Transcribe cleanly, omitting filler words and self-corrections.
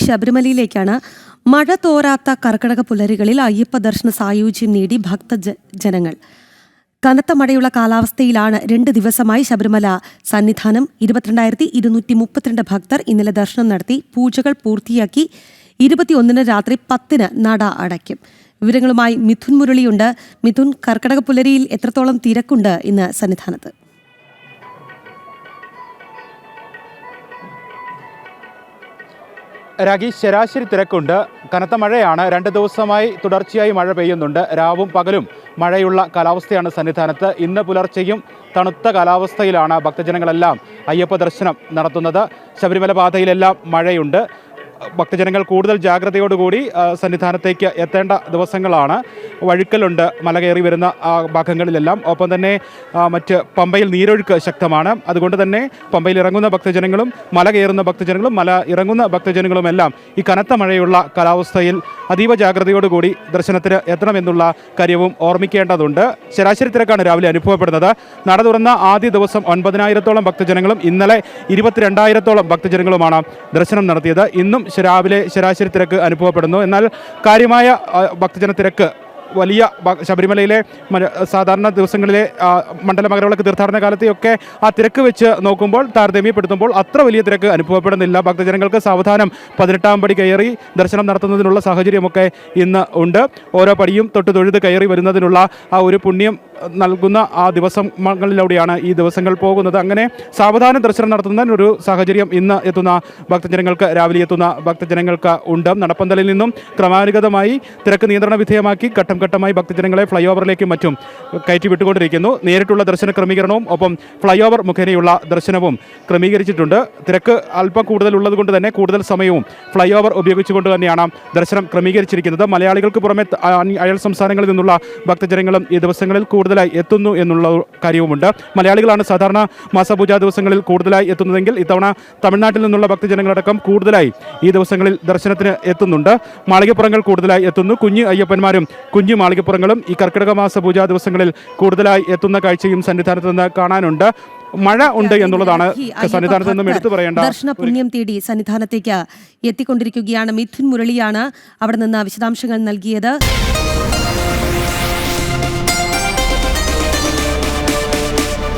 ശബരിമലയിലേക്കാണ്. മഴ തോരാത്ത കർക്കിടക പുലരികളിൽ അയ്യപ്പ ദർശന സായുജ്യം നേടി ഭക്തജനങ്ങൾ. കനത്ത മഴയുള്ള കാലാവസ്ഥയിലാണ് 2 ദിവസമായി ശബരിമല സന്നിധാനം. 22,232 ഭക്തർ ഇന്നലെ ദർശനം നടത്തി. പൂജകൾ പൂർത്തിയാക്കി 21 രാത്രി 10 നട അടയ്ക്കും. വിവരങ്ങളുമായി മിഥുൻ മുരളിയുണ്ട്. മിഥുൻ, കർക്കിടക പുലരിയിൽ എത്രത്തോളം തിരക്കുണ്ട് ഇന്ന് സന്നിധാനത്ത്? രാഗി, ശരാശരി തിരക്കുണ്ട്. കനത്ത മഴയാണ്. 2 ദിവസമായി തുടർച്ചയായി മഴ പെയ്യുന്നുണ്ട്. രാവും പകലും മഴയുള്ള കാലാവസ്ഥയാണ് സന്നിധാനത്ത്. ഇന്ന് പുലർച്ചെയും തണുത്ത കാലാവസ്ഥയിലാണ് ഭക്തജനങ്ങളെല്ലാം അയ്യപ്പ ദർശനം നടത്തുന്നത്. ശബരിമല പാതയിലെല്ലാം മഴയുണ്ട്. ഭക്തജനങ്ങൾ കൂടുതൽ ജാഗ്രതയോടുകൂടി സന്നിധാനത്തേക്ക് എത്തേണ്ട ദിവസങ്ങളാണ്. വഴുക്കലുണ്ട് മല കയറി വരുന്ന ഭാഗങ്ങളിലെല്ലാം. ഒപ്പം തന്നെ മറ്റ് പമ്പയിൽ നീരൊഴുക്ക് ശക്തമാണ്. അതുകൊണ്ട് തന്നെ പമ്പയിൽ ഇറങ്ങുന്ന ഭക്തജനങ്ങളും മല കയറുന്ന ഭക്തജനങ്ങളും മല ഇറങ്ങുന്ന ഭക്തജനങ്ങളുമെല്ലാം ഈ കനത്ത മഴയുള്ള കാലാവസ്ഥയിൽ അതീവ ജാഗ്രതയോടുകൂടി ദർശനത്തിന് എത്തണമെന്നുള്ള കാര്യവും ഓർമ്മിക്കേണ്ടതുണ്ട്. ശരാശരി തിരക്കാണ് രാവിലെ അനുഭവപ്പെടുന്നത്. നട തുറന്ന ആദ്യ ദിവസം 9,000-ഓളം ഭക്തജനങ്ങളും ഇന്നലെ 22,000-ഓളം ഭക്തജനങ്ങളുമാണ് ദർശനം നടത്തിയത്. ഇന്നും രാവിലെ ശരാശരി തിരക്ക് അനുഭവപ്പെടുന്നു. എന്നാൽ കാര്യമായ ഭക്തജന തിരക്ക് വലിയ ശബരിമലയിലെ സാധാരണ ദിവസങ്ങളിലെ മണ്ഡല മകരവിളക്ക് തീർത്ഥാടന കാലത്തെയൊക്കെ ആ തിരക്ക് വെച്ച് നോക്കുമ്പോൾ താരതമ്യപ്പെടുത്തുമ്പോൾ അത്ര വലിയ തിരക്ക് അനുഭവപ്പെടുന്നില്ല. ഭക്തജനങ്ങൾക്ക് സാവധാനം 18-ാം പടി കയറി ദർശനം നടത്തുന്നതിനുള്ള സാഹചര്യമൊക്കെ ഇന്ന് ഉണ്ട്. ഓരോ പടിയും തൊഴുത് കയറി വരുന്നതിനുള്ള ആ ഒരു പുണ്യം നൽകുന്ന ആ ദിവസങ്ങളിലൂടെയാണ് ഈ ദിവസങ്ങൾ പോകുന്നത്. അങ്ങനെ സാവധാനം ദർശനം നടത്തുന്നതിനൊരു സാഹചര്യം ഇന്ന് എത്തുന്ന ഭക്തജനങ്ങൾക്ക്, രാവിലെ എത്തുന്ന ഭക്തജനങ്ങൾക്ക് ഉണ്ട്. നടപ്പന്തലിൽ നിന്നും ക്രമാനുഗതമായി തിരക്ക് നിയന്ത്രണ വിധേയമാക്കി ഘട്ടം ഘട്ടമായി ഭക്തജനങ്ങളെ ഫ്ലൈ ഓവറിലേക്കും മറ്റും കയറ്റി വിട്ടുകൊണ്ടിരിക്കുന്നു. നേരിട്ടുള്ള ദർശന ക്രമീകരണവും ഒപ്പം ഫ്ലൈ ഓവർ മുഖേനയുള്ള ദർശനവും ക്രമീകരിച്ചിട്ടുണ്ട്. തിരക്ക് അല്പം കൂടുതലുള്ളത് കൊണ്ട് തന്നെ കൂടുതൽ സമയവും ഫ്ലൈ ഓവർ ഉപയോഗിച്ചുകൊണ്ട് തന്നെയാണ് ദർശനം ക്രമീകരിച്ചിരിക്കുന്നത്. മലയാളികൾക്ക് പുറമെ അയൽ സംസ്ഥാനങ്ങളിൽ നിന്നുള്ള ഭക്തജനങ്ങളും ഈ ദിവസങ്ങളിൽ കൂടുതലായി എത്തുന്നു എന്നുള്ള കാര്യവുമുണ്ട്. മലയാളികളാണ് സാധാരണ മാസപൂജാ ദിവസങ്ങളിൽ കൂടുതലായി എത്തുന്നതെങ്കിൽ ഇത്തവണ തമിഴ്നാട്ടിൽ നിന്നുള്ള ഭക്തജനങ്ങളടക്കം കൂടുതലായി ഈ ദിവസങ്ങളിൽ ദർശനത്തിന് എത്തുന്നുണ്ട്. മാളികപ്പുറങ്ങൾ കൂടുതലായി എത്തുന്നു. കുഞ്ഞു അയ്യപ്പന്മാരും കുഞ്ഞു മാളികപ്പുറങ്ങളും ഈ കർക്കിടക മാസ പൂജാ ദിവസങ്ങളിൽ കൂടുതലായി എത്തുന്ന കാഴ്ചയും സന്നിധാനത്ത് നിന്ന് കാണാനുണ്ട്. മഴ ഉണ്ട് എന്നുള്ളതാണ് സന്നിധാനത്ത് നിന്നും എടുത്തു പറയേണ്ട. ദർശന പുണ്യം തേടി സന്നിധാനത്തേക്ക് എത്തിക്കൊണ്ടിരിക്കുകയാണ്. മിഥുൻ മുരളിയാണ് അവിടെ നിന്ന് വിശദാംശങ്ങൾ നൽകിയത്.